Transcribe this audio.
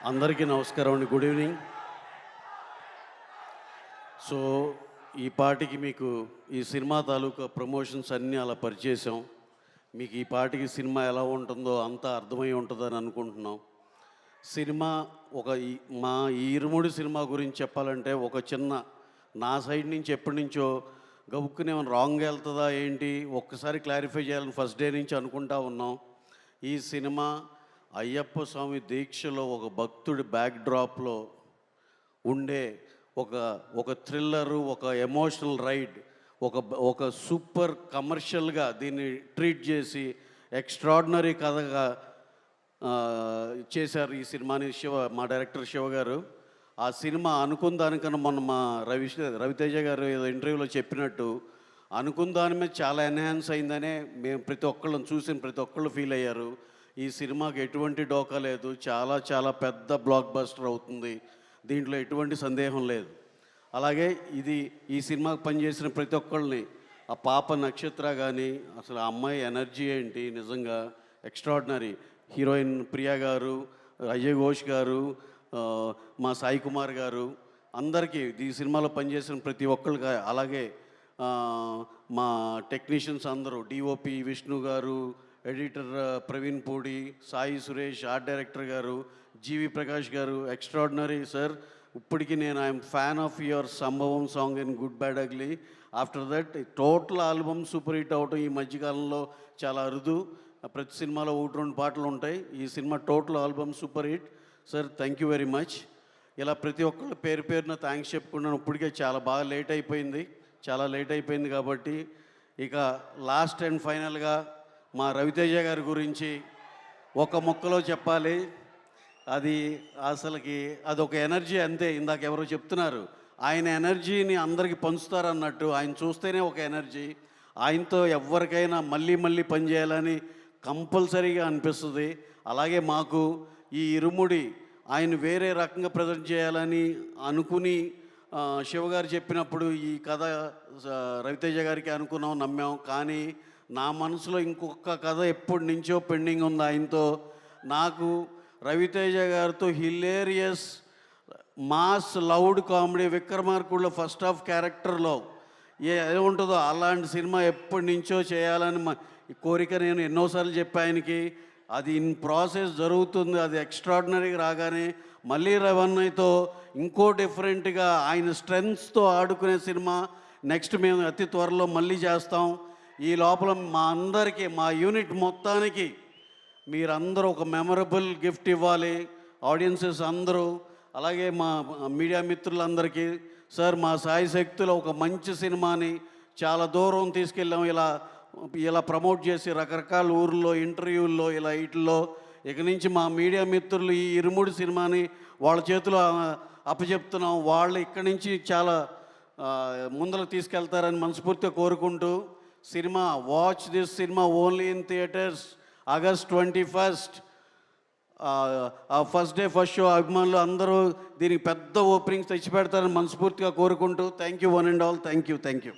అందరికీ నమస్కారం అండి. Good evening. సో ఈ పాటికి మీకు ఈ సినిమా తాలూకా ప్రమోషన్స్ అన్నీ అలా పరిచేసాం. మీకు ఈ పాటికి సినిమా ఎలా ఉంటుందో అంతా అర్థమై ఉంటుందని అనుకుంటున్నాం. సినిమా మా ఈ ఇరుముడి సినిమా గురించి చెప్పాలంటే ఒక చిన్న నా సైడ్ నుంచి ఎప్పటి నుంచో గబుక్కునే రాంగ్ వెళ్తుందా ఏంటి ఒక్కసారి క్లారిఫై చేయాలని ఫస్ట్ డే నుంచి అనుకుంటా ఉన్నాం. ఈ సినిమా అయ్యప్ప స్వామి దీక్షలో ఒక భక్తుడి బ్యాక్డ్రాప్లో ఉండే ఒక థ్రిల్లరు, ఒక ఎమోషనల్ రైడ్, ఒక సూపర్ కమర్షియల్గా దీన్ని ట్రీట్ చేసి ఎక్స్ట్రాడినరీ కథగా చేశారు ఈ సినిమాని మా డైరెక్టర్ శివ గారు. ఆ సినిమా అనుకున్న దానికన్నా మొన్న మా రవితేజ గారు ఏదో ఇంటర్వ్యూలో చెప్పినట్టు అనుకున్న దాని మీద చాలా ఎన్హాన్స్ అయిందనే మేము ప్రతి ఒక్కళ్ళని చూసిన ప్రతి ఒక్కళ్ళు ఫీల్ అయ్యారు. ఈ సినిమాకి ఎటువంటి డోకా లేదు, చాలా చాలా పెద్ద బ్లాక్ బస్టర్ అవుతుంది, దీంట్లో ఎటువంటి సందేహం లేదు. అలాగే ఈ సినిమాకి పనిచేసిన ప్రతి ఒక్కళ్ళని, ఆ పాప నక్షత్ర కానీ అసలు ఆ అమ్మాయి ఎనర్జీ ఏంటి నిజంగా ఎక్స్ట్రాడినరీ. హీరోయిన్ ప్రియా గారు, అజయ్ ఘోష్ గారు, మా సాయి కుమార్ గారు, అందరికీ ఈ సినిమాలో పనిచేసిన ప్రతి ఒక్కరికి, అలాగే మా టెక్నీషియన్స్ అందరూ, డిఓపి విష్ణు గారు, editor Praveen Pudi, Sai Suresh, art director గారు, జీవి ప్రకాష్ గారు, ఎక్స్ట్రాడినరీ సార్. ఇప్పటికీ నేను ఐఎమ్ ఫ్యాన్ ఆఫ్ యువర్ సంభవం song in good bad ugly. After that total album super hit అవటం ఈ మధ్యకాలంలో చాలా అరుదు. ప్రతి సినిమాలో 1-2 పాటలు ఉంటాయి. ఈ cinema total album super hit sir. Thank you very much. ఇలా ప్రతి ఒక్కళ్ళు పేరు పేరున థ్యాంక్స్ చెప్పుకున్నాను. ఇప్పటికే చాలా బాగా లేట్ అయిపోయింది కాబట్టి ఇక లాస్ట్ అండ్ ఫైనల్గా మా రవితేజ గారి గురించి ఒక ముక్కలో చెప్పాలి. అదొక ఎనర్జీ అంతే. ఇందాక ఎవరో చెప్తున్నారు, ఆయన ఎనర్జీని అందరికీ పంచుతారన్నట్టు ఆయన చూస్తేనే ఒక ఎనర్జీ. ఆయనతో ఎవరికైనా మళ్ళీ మళ్ళీ పనిచేయాలని కంపల్సరీగా అనిపిస్తుంది. అలాగే మాకు ఈ ఇరుముడి ఆయన వేరే రకంగా ప్రజెంట్ చేయాలని అనుకుని శివగారు చెప్పినప్పుడు ఈ కథ రవితేజ గారికి అనుకున్నాం, నమ్మాం. కానీ నా మనసులో ఇంకొక కథ ఎప్పటి నుంచో పెండింగ్ ఉంది ఆయనతో. నాకు రవితేజ గారితో హిలేరియస్ మాస్ లౌడ్ కామెడీ విక్రమార్కుడులో ఫస్ట్ హాఫ్ క్యారెక్టర్లో ఏముంటుందో అలాంటి సినిమా ఎప్పటి నుంచో చేయాలని కోరిక నేను ఎన్నోసార్లు చెప్పా ఆయనకి. అది ఇన్ ప్రాసెస్ జరుగుతుంది. అది ఎక్స్ట్రాడినరీగా రాగానే మళ్ళీ రవన్నయ్యతో ఇంకో డిఫరెంట్గా ఆయన స్ట్రెంగ్స్తో ఆడుకునే సినిమా నెక్స్ట్ మేము అతి త్వరలో మళ్ళీ చేస్తాం. ఈ లోపల మా అందరికీ, మా యూనిట్ మొత్తానికి మీరందరూ ఒక మెమరబుల్ గిఫ్ట్ ఇవ్వాలి, ఆడియన్సెస్ అందరూ. అలాగే మా మీడియా మిత్రులందరికీ సార్, మా సాయి శక్తిలో ఒక మంచి సినిమాని చాలా దూరం తీసుకెళ్ళాం. ఇలా ప్రమోట్ చేసి రకరకాల ఊర్లో ఇంటర్వ్యూల్లో వీటిల్లో ఇక నుంచి మా మీడియా మిత్రులు ఈ ఇరుముడి సినిమాని వాళ్ళ చేతిలో అప్పచెప్తున్నాం. వాళ్ళు ఇక్కడి నుంచి చాలా ముందరకు తీసుకెళ్తారని మనస్ఫూర్తిగా కోరుకుంటూ, cinema watch this cinema only in theatres August 21st. First day first show అభిమానులు అందరూ దీనికి పెద్ద ఓపెనింగ్స్ తెచ్చిపెడతారని మనస్ఫూర్తిగా కోరుకుంటూ thank you one and all. Thank you.